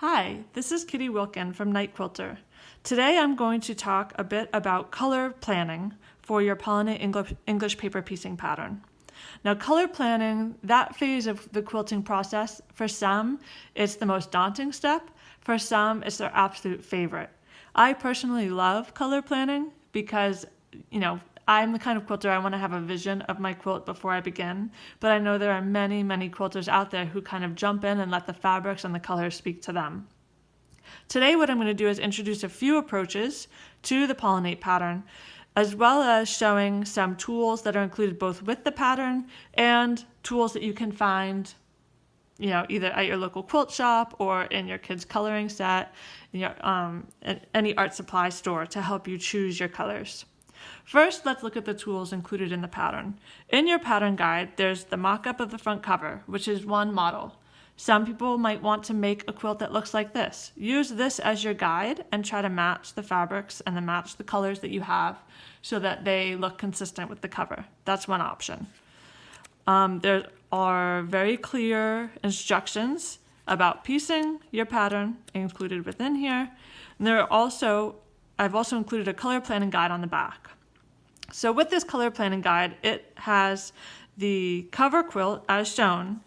Hi, this is Kitty Wilkin from Night Quilter. Today I'm going to talk a bit about color planning for your Pollinate English paper piecing pattern. Now, color planning, that phase of the quilting process, for some, it's the most daunting step. For some, it's their absolute favorite. I personally love color planning because, I'm the kind of quilter, I want to have a vision of my quilt before I begin, but I know there are many, many quilters out there who kind of jump in and let the fabrics and the colors speak to them. Today, what I'm going to do is introduce a few approaches to the Pollinate pattern, as well as showing some tools that are included both with the pattern and tools that you can find, either at your local quilt shop or in your kids' coloring set, at any art supply store to help you choose your colors. First, let's look at the tools included in the pattern. In your pattern guide, there's the mock-up of the front cover, which is one model. Some people might want to make a quilt that looks like this. Use this as your guide and try to match the fabrics and match the colors that you have so that they look consistent with the cover. That's one option. There are very clear instructions about piecing your pattern included within here. And I've also included a color planning guide on the back. So with this color planning guide, it has the cover quilt as shown,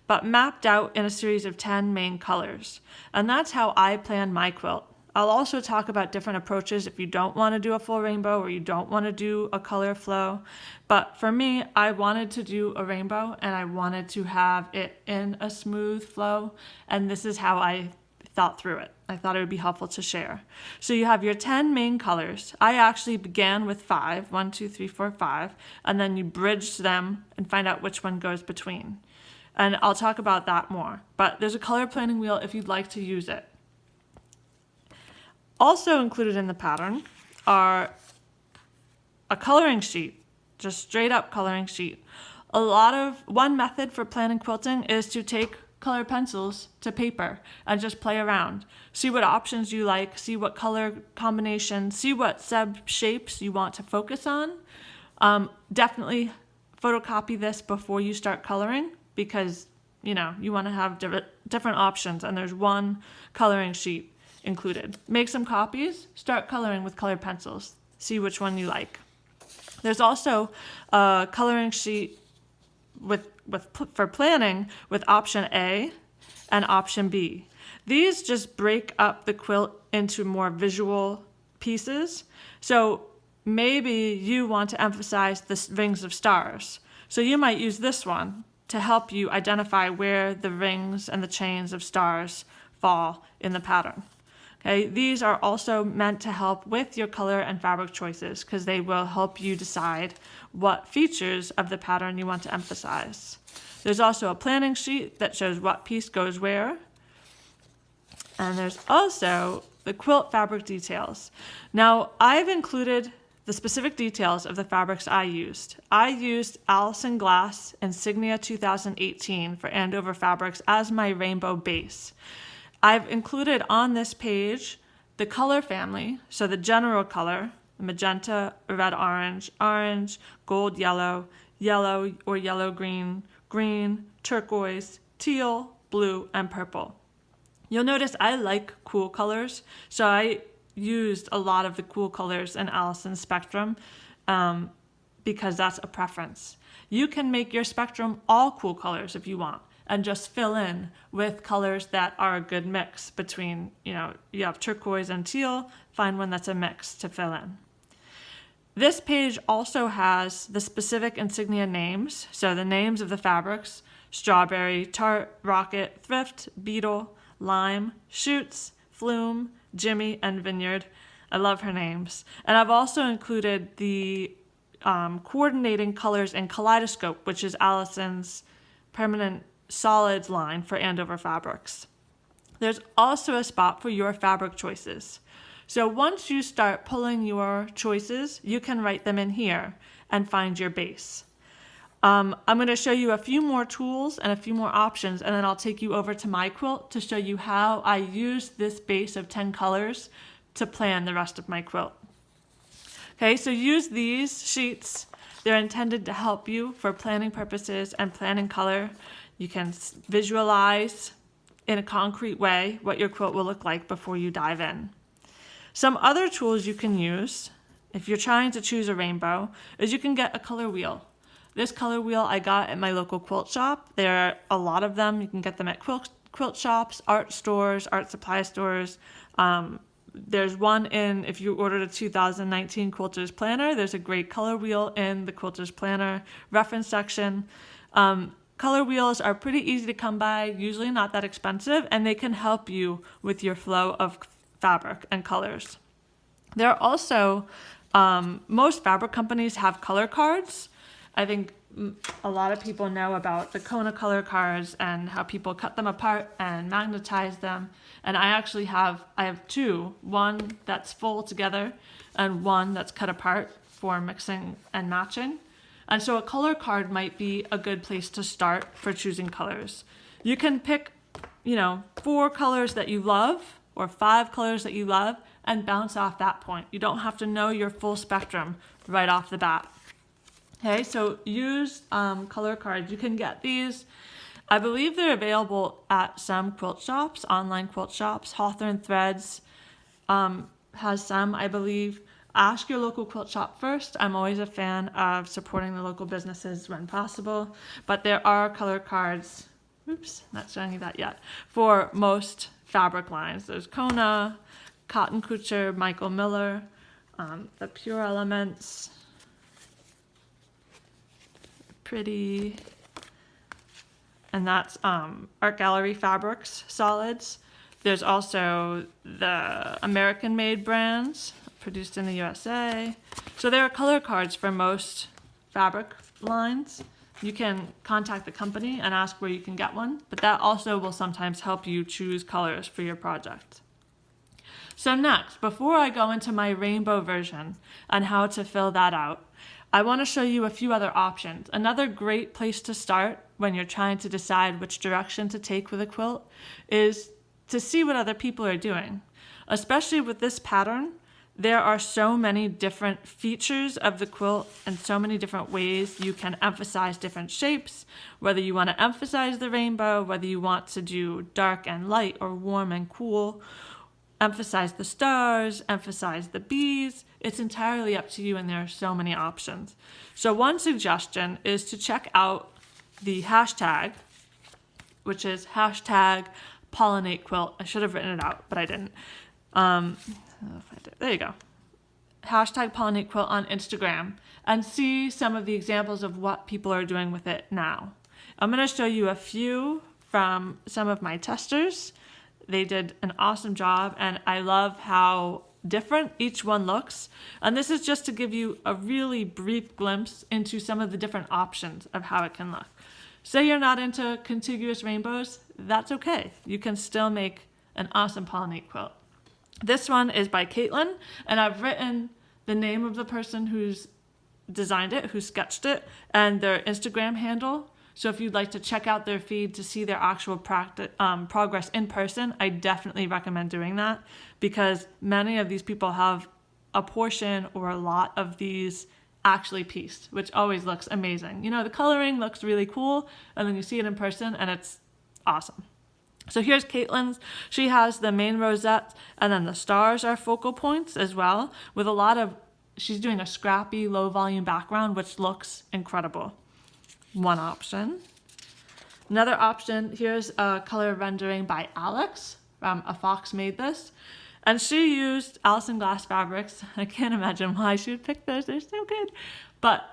but mapped out in a series of 10 main colors. And that's how I plan my quilt. I'll also talk about different approaches if you don't want to do a full rainbow or you don't want to do a color flow. But for me, I wanted to do a rainbow and I wanted to have it in a smooth flow. And this is how I thought through it. I thought it would be helpful to share. So you have your 10 main colors. I actually began with 5, 1, 2, 3, 4, 5, and then you bridged them and find out which one goes between. And I'll talk about that more. But there's a color planning wheel if you'd like to use it. Also included in the pattern are a coloring sheet, just straight up coloring sheet. One method for planning quilting is to take color pencils to paper and just play around. See what options you like, see what color combinations, see what shapes you want to focus on. Definitely photocopy this before you start coloring because, you want to have different options and there's one coloring sheet included. Make some copies, start coloring with colored pencils, see which one you like. There's also a coloring sheet for planning with option A and option B. These just break up the quilt into more visual pieces. So maybe you want to emphasize the rings of stars. So you might use this one to help you identify where the rings and the chains of stars fall in the pattern. Okay, these are also meant to help with your color and fabric choices because they will help you decide what features of the pattern you want to emphasize. There's also a planning sheet that shows what piece goes where. And there's also the quilt fabric details. Now, I've included the specific details of the fabrics I used. I used Allison Glass Insignia 2018 for Andover fabrics as my rainbow base. I've included on this page the color family, so the general color, magenta, red, orange, orange, gold, yellow, yellow or yellow, green, green, turquoise, teal, blue, and purple. You'll notice I like cool colors, so I used a lot of the cool colors in Allison's spectrum because that's a preference. You can make your spectrum all cool colors if you want, and just fill in with colors that are a good mix between, you have turquoise and teal, find one that's a mix to fill in. This page also has the specific insignia names, so the names of the fabrics: strawberry, tart, rocket, thrift, beetle, lime, shoots, flume, Jimmy, and vineyard. I love her names. And I've also included the coordinating colors in Kaleidoscope, which is Allison's permanent solids line for Andover fabrics. There's also a spot for your fabric choices. So once you start pulling your choices, you can write them in here and find your base. I'm going to show you a few more tools and a few more options, and then I'll take you over to my quilt to show you how I use this base of 10 colors to plan the rest of my quilt. Okay, so use these sheets. They're intended to help you for planning purposes and planning color. You can visualize in a concrete way what your quilt will look like before you dive in. Some other tools you can use if you're trying to choose a rainbow is you can get a color wheel. This color wheel I got at my local quilt shop. There are a lot of them. You can get them at quilt shops, art stores, art supply stores. There's one if you ordered a 2019 Quilter's Planner, there's a great color wheel in the Quilter's Planner reference section. Color wheels are pretty easy to come by, usually not that expensive, and they can help you with your flow of fabric and colors. There are also, most fabric companies have color cards. I think a lot of people know about the Kona color cards and how people cut them apart and magnetize them. And I have two, one that's full together and one that's cut apart for mixing and matching. And so a color card might be a good place to start for choosing colors. You can pick, 4 colors that you love or 5 colors that you love and bounce off that point. You don't have to know your full spectrum right off the bat. Okay, so use color cards. You can get these. I believe they're available at some quilt shops, online quilt shops. Hawthorne Threads has some, I believe. Ask your local quilt shop first. I'm always a fan of supporting the local businesses when possible. But there are color cards, not showing you that yet, for most fabric lines. There's Kona, Cotton Couture, Michael Miller, the Pure Elements, Pretty, and that's Art Gallery Fabrics solids. There's also the American-made brands produced in the USA. So there are color cards for most fabric lines. You can contact the company and ask where you can get one, but that also will sometimes help you choose colors for your project. So next, before I go into my rainbow version and how to fill that out, I want to show you a few other options. Another great place to start when you're trying to decide which direction to take with a quilt is to see what other people are doing. Especially with this pattern, there are so many different features of the quilt and so many different ways you can emphasize different shapes, whether you want to emphasize the rainbow, whether you want to do dark and light or warm and cool, emphasize the stars, emphasize the bees. It's entirely up to you, and there are so many options. So one suggestion is to check out the hashtag, which is hashtag Pollinate Quilt. I should have written it out, but I didn't. There you go. Hashtag Pollinate Quilt on Instagram and see some of the examples of what people are doing with it now. I'm going to show you a few from some of my testers. They did an awesome job, and I love how different each one looks. And this is just to give you a really brief glimpse into some of the different options of how it can look. Say you're not into contiguous rainbows, that's okay. You can still make an awesome pollinate quilt. This one is by Caitlin, and I've written the name of the person who's designed it, who sketched it, and their Instagram handle. So if you'd like to check out their feed to see their actual progress in person, I definitely recommend doing that, because many of these people have a portion or a lot of these actually pieced, which always looks amazing. The coloring looks really cool, and then you see it in person and it's awesome. So here's Caitlin's. She has the main rosette, and then the stars are focal points as well, with she's doing a scrappy low volume background, which looks incredible. One option. Another option, here's a color rendering by Alex from A Fox Made This. And she used Allison Glass fabrics. I can't imagine why she would pick those. They're so good. But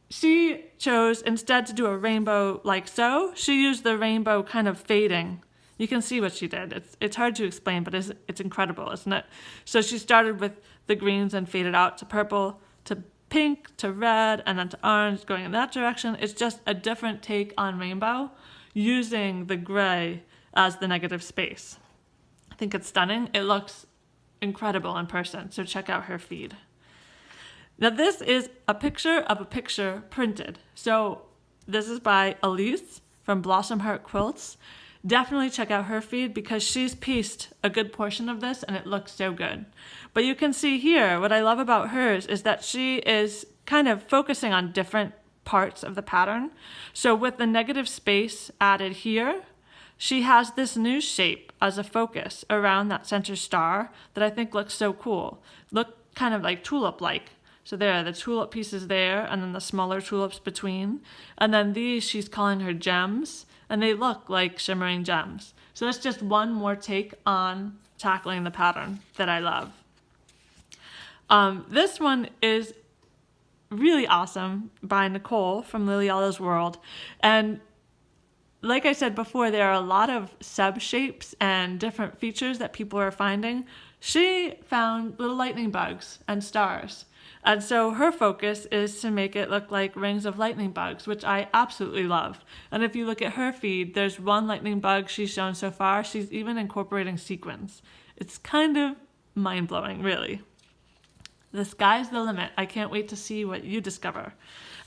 she chose, instead to do a rainbow like so, she used the rainbow kind of fading. You can see what she did. It's hard to explain, but it's incredible, isn't it? So she started with the greens and faded out to purple, to pink, to red, and then to orange, going in that direction. It's just a different take on rainbow using the gray as the negative space. I think it's stunning. It looks incredible in person, so check out her feed. Now this is a picture of a picture printed. So this is by Elise from Blossom Heart Quilts. Definitely check out her feed because she's pieced a good portion of this and it looks so good. But you can see here, what I love about hers is that she is kind of focusing on different parts of the pattern. So with the negative space added here, she has this new shape as a focus around that center star that I think looks so cool. Look kind of like tulip-like. So there are the tulip pieces there, and then the smaller tulips between. And then these she's calling her gems, and they look like shimmering gems. So that's just one more take on tackling the pattern that I love. This one is really awesome by Nicole from Lilyella's World. And like I said before, there are a lot of sub-shapes and different features that people are finding. She found little lightning bugs and stars. And so her focus is to make it look like rings of lightning bugs, which I absolutely love. And if you look at her feed, there's one lightning bug she's shown so far. She's even incorporating sequins. It's kind of mind-blowing, really. The sky's the limit. I can't wait to see what you discover.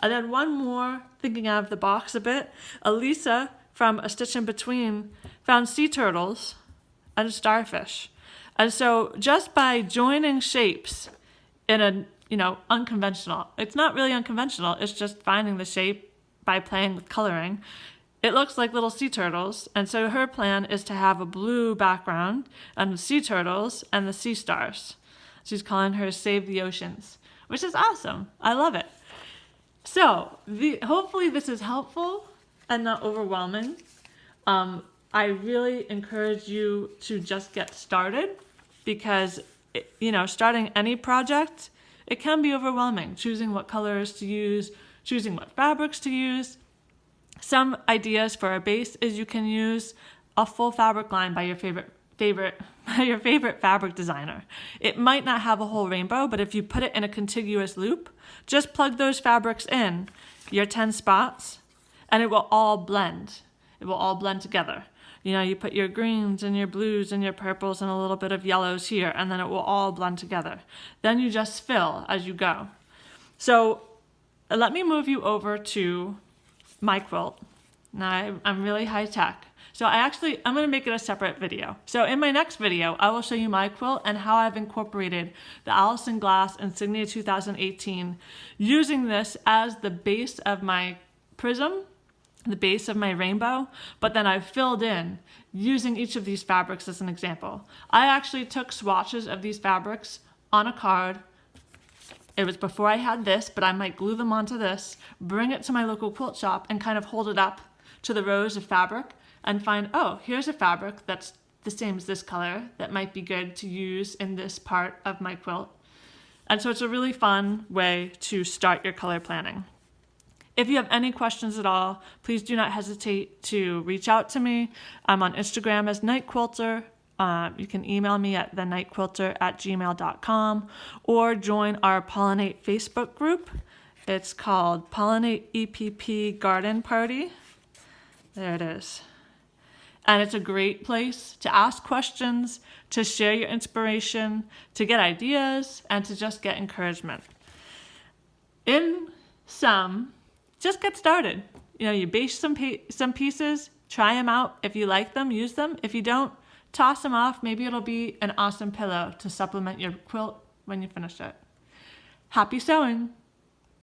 And then one more, thinking out of the box a bit, Elisa from A Stitch in Between found sea turtles and a starfish. And so just by joining shapes in a, unconventional, it's not really unconventional, it's just finding the shape by playing with coloring, it looks like little sea turtles. And so her plan is to have a blue background and the sea turtles and the sea stars. She's calling her Save the Oceans, which is awesome. I love it. So hopefully this is helpful and not overwhelming. I really encourage you to just get started because, starting any project, it can be overwhelming. Choosing what colors to use, choosing what fabrics to use. Some ideas for a base is you can use a full fabric line by your favorite fabric designer. It might not have a whole rainbow, but if you put it in a contiguous loop, just plug those fabrics in, your 10 spots, and it will all blend. It will all blend together. You put your greens and your blues and your purples and a little bit of yellows here, and then it will all blend together. Then you just fill as you go. So let me move you over to my quilt. Now I'm really high tech. So I'm going to make it a separate video. So in my next video, I will show you my quilt and how I've incorporated the Allison Glass Insignia 2018, using this as the base of my prism, the base of my rainbow, but then I've filled in using each of these fabrics as an example. I actually took swatches of these fabrics on a card. It was before I had this, but I might glue them onto this, bring it to my local quilt shop and kind of hold it up to the rows of fabric and find, oh, here's a fabric that's the same as this color that might be good to use in this part of my quilt. And so it's a really fun way to start your color planning. If you have any questions at all, please do not hesitate to reach out to me. I'm on Instagram as Night Quilter. You can email me at thenightquilter@gmail.com or join our Pollinate Facebook group. It's called Pollinate EPP Garden Party. There it is. And it's a great place to ask questions, to share your inspiration, to get ideas, and to just get encouragement. In sum, just get started. You base some pieces, try them out. If you like them, use them. If you don't, toss them off. Maybe it'll be an awesome pillow to supplement your quilt when you finish it. Happy sewing!